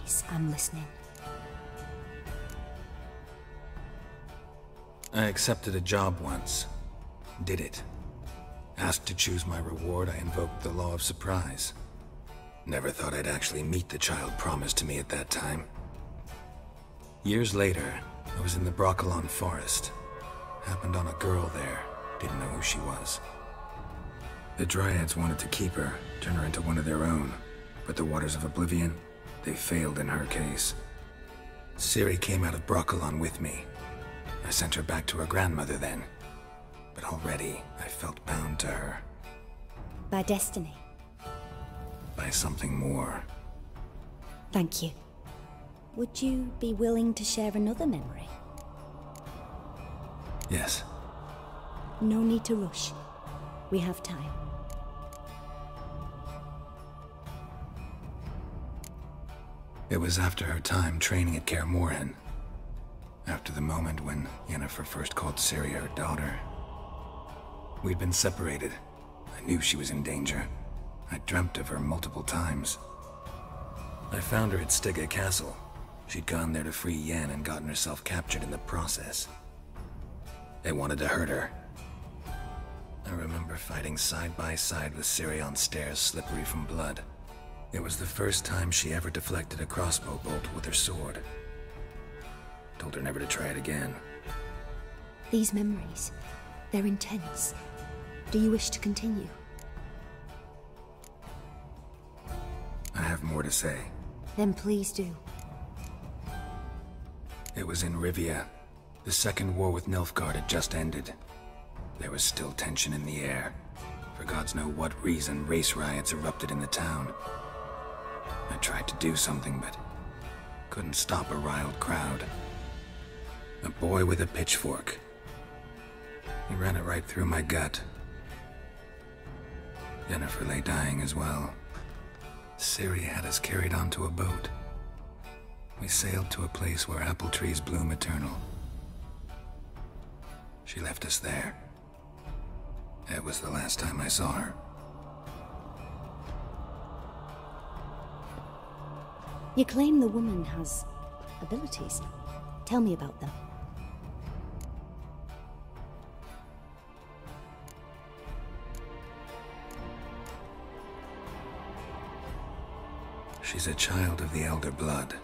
Please, I'm listening. I accepted a job once. Did it. Asked to choose my reward, I invoked the law of surprise. Never thought I'd actually meet the child promised to me at that time. Years later, I was in the Broccolon forest. Happened on a girl there. Didn't know who she was. The Dryads wanted to keep her, turn her into one of their own. But the Waters of Oblivion, they failed in her case. Ciri came out of Broccolon with me. I sent her back to her grandmother then. But already, I felt bound to her. By destiny? By something more. Thank you. Would you be willing to share another memory? Yes. No need to rush. We have time. It was after her time training at Kaer Morhen. After the moment when Yennefer first called Ciri her daughter. We'd been separated. I knew she was in danger. I dreamt of her multiple times. I found her at Stygga Castle. She'd gone there to free Yen and gotten herself captured in the process. They wanted to hurt her. I remember fighting side by side with Ciri on stairs slippery from blood. It was the first time she ever deflected a crossbow bolt with her sword. Told her never to try it again. These memories, they're intense. Do you wish to continue? I have more to say. Then please do. It was in Rivia. The second war with Nilfgaard had just ended. There was still tension in the air. For gods know what reason, race riots erupted in the town. I tried to do something, but couldn't stop a riled crowd. A boy with a pitchfork. He ran it right through my gut. Yennefer lay dying as well. Ciri had us carried onto a boat. We sailed to a place where apple trees bloom eternal. She left us there. It was the last time I saw her. You claim the woman has abilities. Tell me about them. She's a child of the Elder Blood.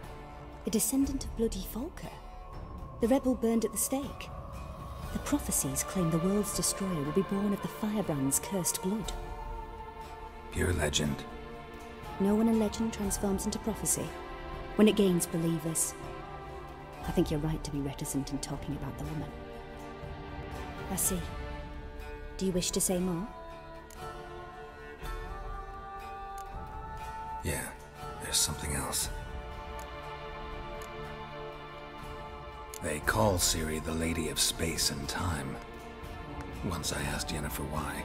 A descendant of bloody Volker. The rebel burned at the stake. The prophecies claim the world's destroyer will be born of the Firebrand's cursed blood. Pure legend. Know when a legend transforms into prophecy? When it gains believers. I think you're right to be reticent in talking about the woman. I see. Do you wish to say more? Yeah, there's something else. They call Ciri the Lady of Space and Time. Once I asked Yennefer why.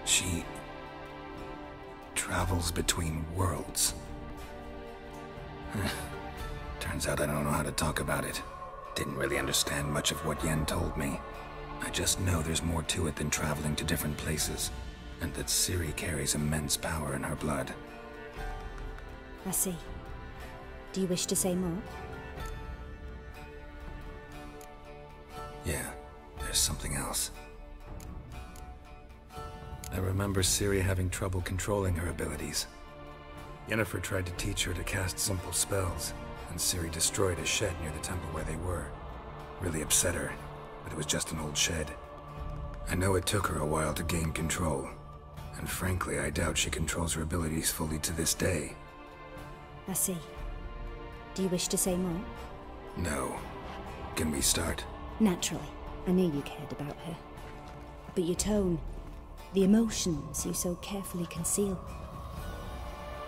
She travels between worlds. Turns out I don't know how to talk about it. Didn't really understand much of what Yen told me. I just know there's more to it than traveling to different places, and that Ciri carries immense power in her blood. I see. Do you wish to say more? Yeah, there's something else. I remember Ciri having trouble controlling her abilities. Yennefer tried to teach her to cast simple spells, and Ciri destroyed a shed near the temple where they were. Really upset her, but it was just an old shed. I know it took her a while to gain control, and frankly, I doubt she controls her abilities fully to this day. I see. Do you wish to say more? No. Can we start? Naturally. I knew you cared about her. But your tone, the emotions you so carefully conceal.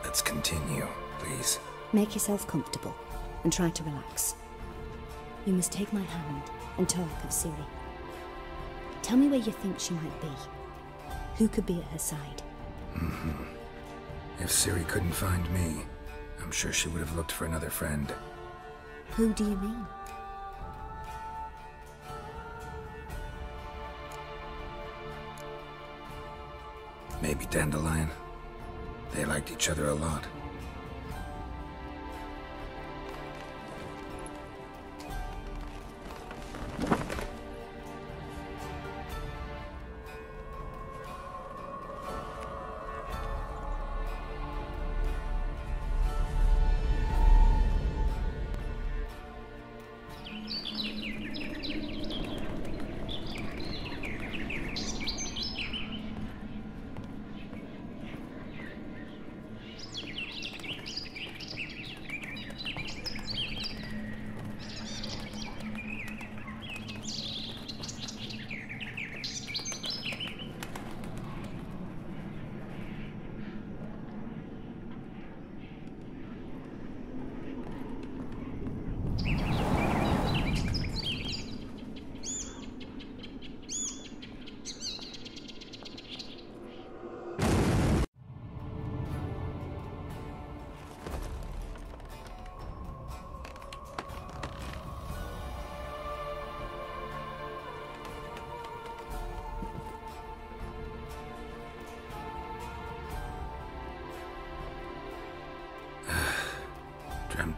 Let's continue, please. Make yourself comfortable, and try to relax. You must take my hand and talk of Ciri. Tell me where you think she might be. Who could be at her side? If Ciri couldn't find me, I'm sure she would have looked for another friend. Who do you mean? Maybe Dandelion. They liked each other a lot.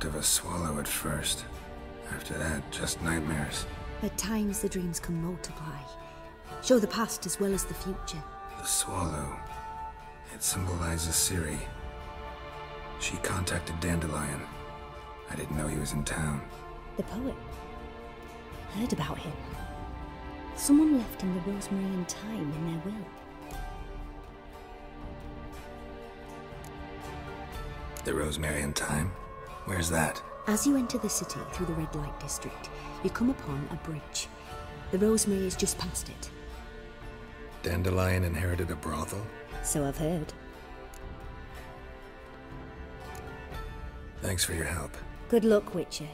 dreamt of a swallow at first. After that, just nightmares. At times the dreams can multiply. Show the past as well as the future. The swallow. It symbolizes Ciri. She contacted Dandelion. I didn't know he was in town. The poet. Heard about him. Someone left him the rosemary and thyme in their will. The rosemary and thyme? Where's that? As you enter the city through the red light district, you come upon a bridge. The rosemary is just past it. Dandelion inherited a brothel? So I've heard. Thanks for your help. Good luck, Witcher.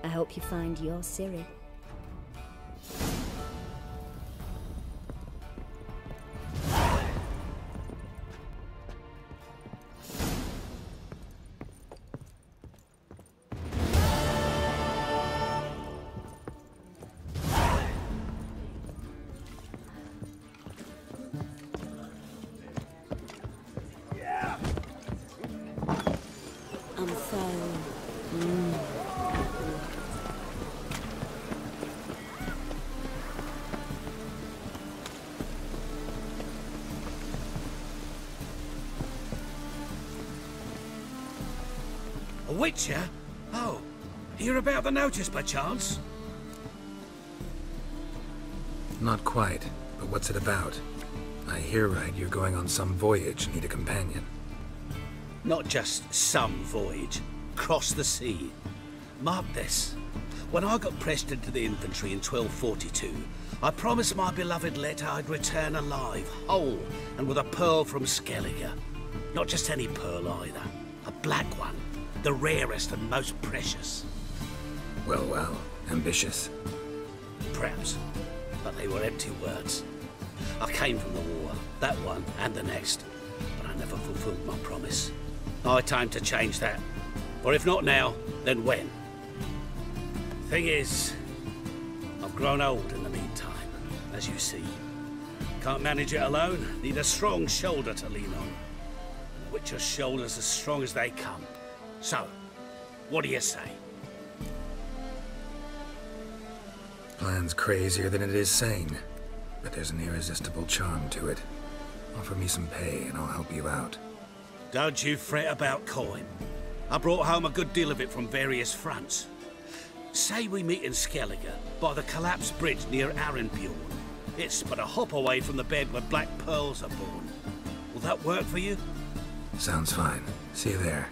I hope you find your Ciri. A Witcher? Oh, hear about the notice by chance? Not quite, but what's it about? I hear right, you're going on some voyage, need a companion. Not just some voyage. Cross the sea. Mark this. When I got pressed into the infantry in 1242, I promised my beloved Letta I'd return alive, whole, and with a pearl from Skellige. Not just any pearl either. A black one. The rarest and most precious. Well, well, ambitious. Perhaps. But they were empty words. I came from the war, that one and the next, but I never fulfilled my promise. High time to change that. Or if not now, then when? Thing is, I've grown old in the meantime, as you see. Can't manage it alone, need a strong shoulder to lean on. And Witcher's shoulders as strong as they come. So, what do you say? Plan's crazier than it is sane, but there's an irresistible charm to it. Offer me some pay and I'll help you out. Don't you fret about coin. I brought home a good deal of it from various fronts. Say we meet in Skellige, by the collapsed bridge near Arenbjorn. It's but a hop away from the bed where black pearls are born. Will that work for you? Sounds fine. See you there.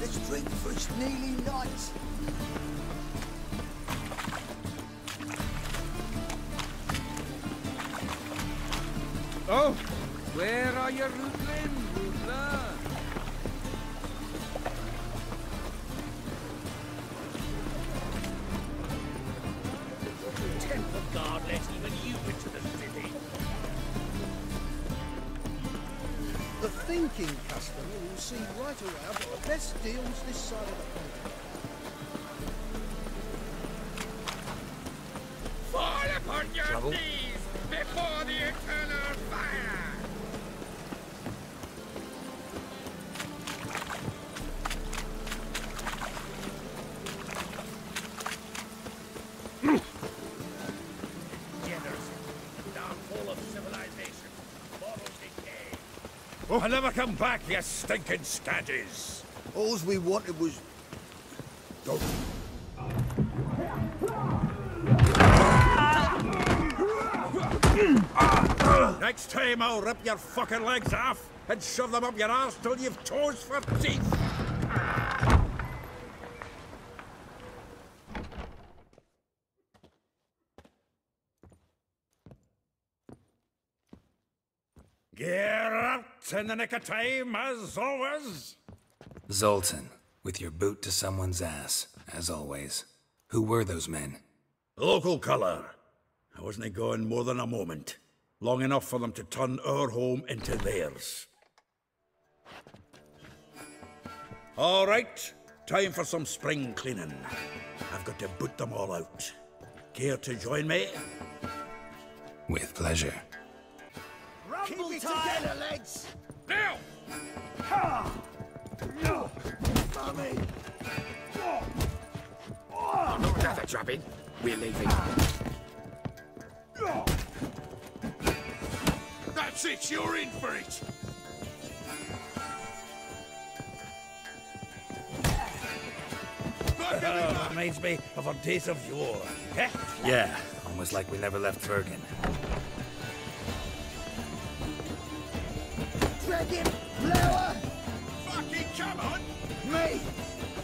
Let's drink for it's nearly night. Oh, where are you, Rutland, Rutler? Temple Guard let even you into the city. The thinking customer will see right around what the best deals this side of the pond. Fall upon your knees before the eternal fire! Downfall of civilization. Moral decay. Oh, I'll never come back, you stinking stagges! All we wanted was... Go. Next time I'll rip your fucking legs off and shove them up your arse till you've toes for teeth! Get out in the nick of time, as always! Zoltan, with your boot to someone's ass, as always. Who were those men? Local colour. I wasn't going more than a moment. Long enough for them to turn our home into theirs. All right, time for some spring cleaning. I've got to boot them all out. Care to join me? With pleasure. Keep it together, lads! Now! Another drubbing. We're leaving. That's it, you're in for it! Reminds me of our days of yore. Yeah, almost like we never left Bergen. Dragon! Lower! Fucking come on! Me!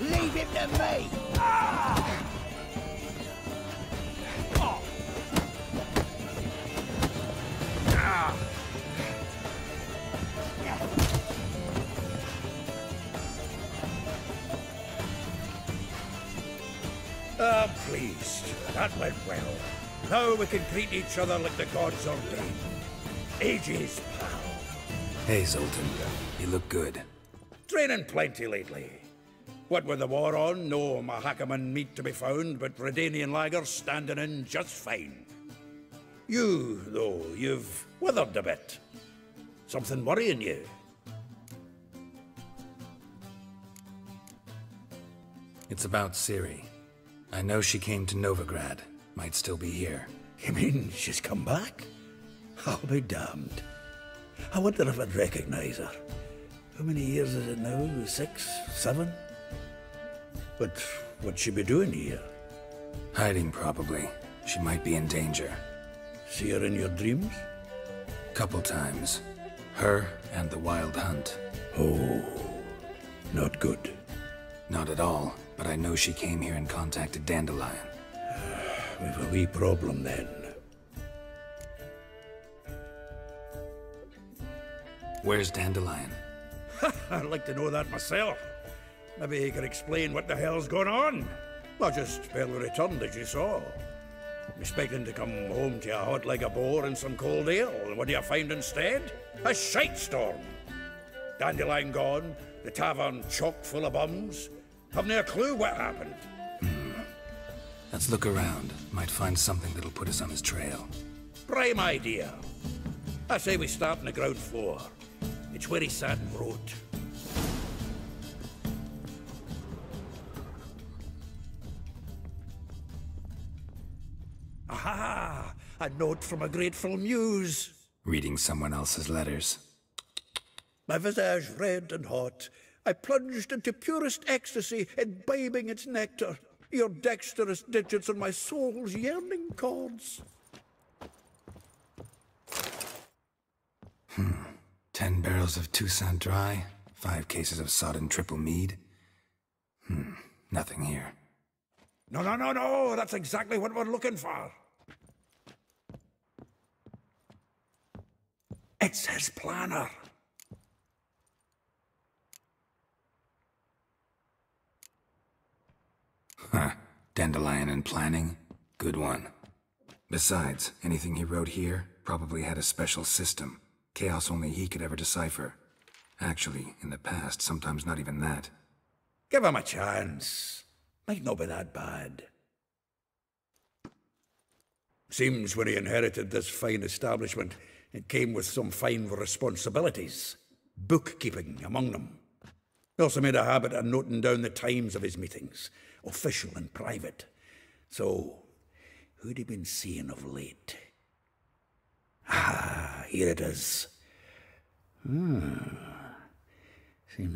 Leave him to me! I'm pleased. That went well. Now we can greet each other like the gods ordained. Ages, pal. Hey, Zoltan. You look good. Training plenty lately. What with the war on, no Mahakaman meat to be found, but Redanian lagers standing in just fine. You, though, you've withered a bit. Something worrying you? It's about Ciri. I know she came to Novigrad. Might still be here. You mean she's come back? I'll be damned. I wonder if I'd recognize her. How many years is it now? 6, 7? But what'd she be doing here? Hiding, probably. She might be in danger. See her in your dreams? Couple times. Her and the Wild Hunt. Oh, not good. Not at all, but I know she came here and contacted Dandelion. We've a wee problem then. Where's Dandelion? I'd like to know that myself. Maybe he could explain what the hell's going on. I just barely returned, as you saw. Expecting to come home to a hot like a boar and some cold ale, and what do you find instead? A shite storm. Dandelion gone, the tavern chock full of bums. Haven't a clue what happened. Let's look around. Might find something that'll put us on his trail. Prime idea. I say we start on the ground floor. It's where he sat and wrote. Aha! A note from a grateful muse. Reading someone else's letters. My visage red and hot, I plunged into purest ecstasy, imbibing its nectar. Your dexterous digits on my soul's yearning chords. 10 barrels of Toussaint Dry, 5 cases of sodden triple mead. Nothing here. No, that's exactly what we're looking for. It's his planner. Dandelion and planning? Good one. Besides, anything he wrote here probably had a special system. Chaos only he could ever decipher. Actually, in the past, sometimes not even that. Give him a chance. Might not be that bad. Seems when he inherited this fine establishment, it came with some fine responsibilities. Bookkeeping among them. He also made a habit of noting down the times of his meetings, official and private. So, who'd he been seeing of late? Ah, here it is. Seems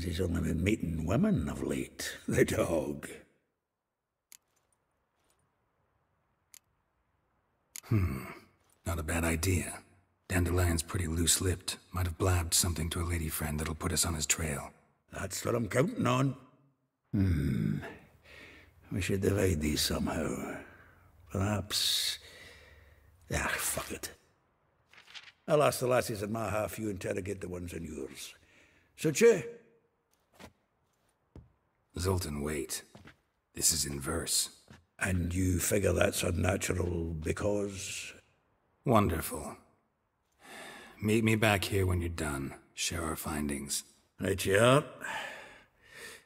he's only been meeting women of late, the dog. Not a bad idea. Dandelion's pretty loose-lipped. Might have blabbed something to a lady friend that'll put us on his trail. That's what I'm counting on. We should divide these somehow. Perhaps... fuck it. I'll ask the lassies in my half, you interrogate the ones in yours. Suit you? Zoltan, wait. This is in verse. And you figure that's unnatural because... Wonderful. Meet me back here when you're done. Share our findings. Right you are.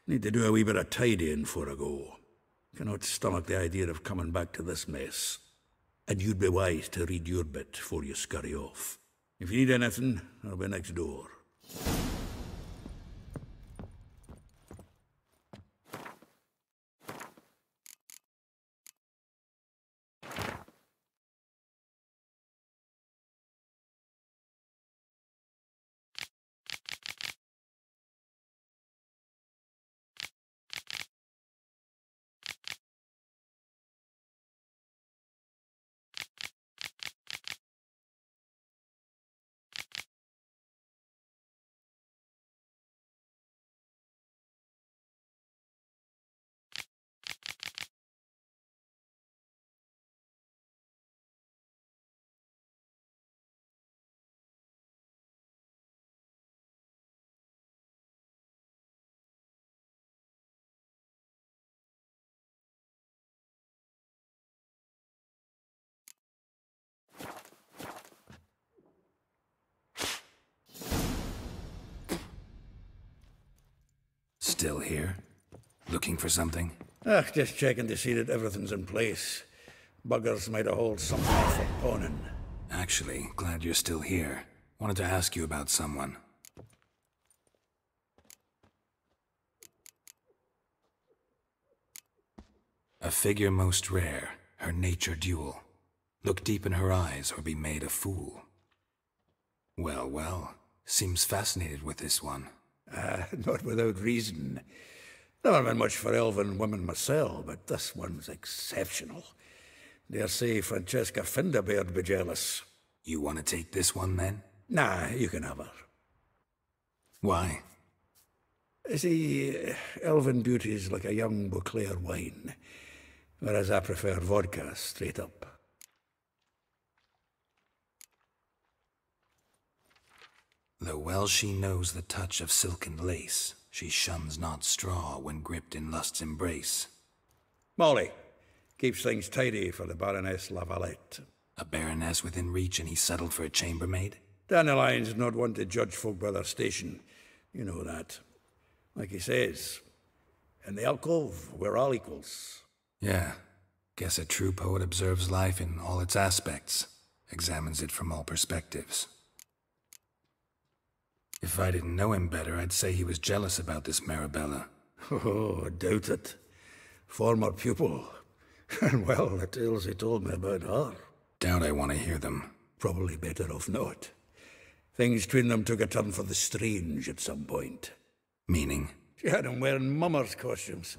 Need to do a wee bit of tidying before I go. Cannot stomach the idea of coming back to this mess. And you'd be wise to read your bit before you scurry off. If you need anything, I'll be next door. Still here? Looking for something? Just checking to see that everything's in place. Buggers might have hauled something off for pawning. Actually, glad you're still here. Wanted to ask you about someone. A figure most rare, her nature dual. Look deep in her eyes or be made a fool. Well, well, seems fascinated with this one. Not without reason. Never been much for elven women myself, but this one's exceptional. Dare say Francesca Finderbeard be jealous. You want to take this one, then? Nah, you can have her. Why? See, elven beauty's like a young Beauclair wine, whereas I prefer vodka straight up. Though well she knows the touch of silken lace, she shuns not straw when gripped in lust's embrace. Molly keeps things tidy for the Baroness Lavalette. A baroness within reach and he settled for a chambermaid? Dandelion's not one to judge folk by their station. You know that. Like he says, in the alcove, we're all equals. Yeah. Guess a true poet observes life in all its aspects, examines it from all perspectives. If I didn't know him better, I'd say he was jealous about this Marabella. Oh, I doubt it. Former pupil. And well, the tales he told me about her. Doubt I want to hear them. Probably better off not. Things between them took a turn for the strange at some point. Meaning? She had him wearing mummers' costumes.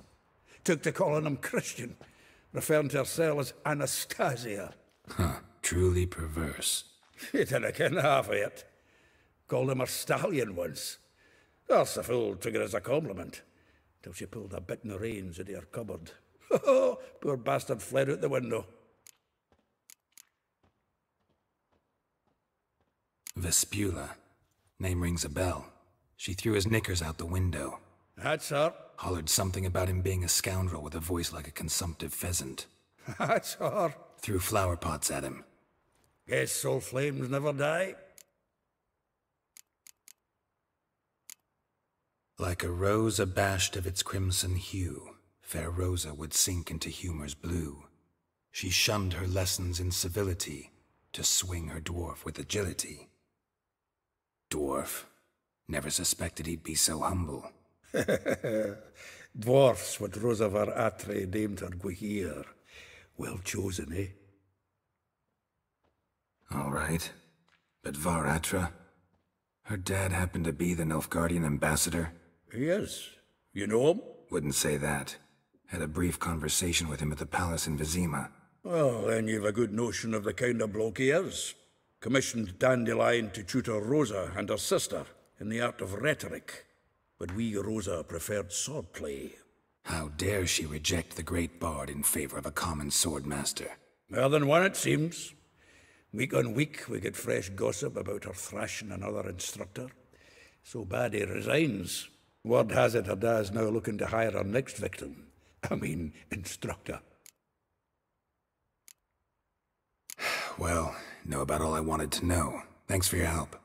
Took to calling him Christian, referring to herself as Anastasia. Huh, truly perverse. She didn't ken half of it. Called him a stallion once. That's the fool took it as a compliment, till she pulled a bit in the reins out of her cupboard. Oh, poor bastard fled out the window. Vespula. Name rings a bell. She threw his knickers out the window. That's her. Hollered something about him being a scoundrel with a voice like a consumptive pheasant. That's her. Threw flower pots at him. Guess soul flames never die. Like a rose abashed of its crimson hue, fair Rosa would sink into humor's blue. She shunned her lessons in civility, to swing her dwarf with agility. Dwarf. Never suspected he'd be so humble. Dwarfs what Rosa var Atre named her Guihir. Well chosen, eh? All right. But Var Atra? Her dad happened to be the Nilfgaardian ambassador? He is. You know him? Wouldn't say that. Had a brief conversation with him at the palace in Vizima. Well, then you've a good notion of the kind of bloke he is. Commissioned Dandelion to tutor Rosa and her sister in the art of rhetoric. But we, Rosa, preferred swordplay. How dare she reject the great bard in favor of a common swordmaster? More than one, it seems. Week on week, we get fresh gossip about her thrashing another instructor. So bad he resigns. Word has it her dad's now looking to hire her next victim. I mean, instructor. Well, know about all I wanted to know. Thanks for your help.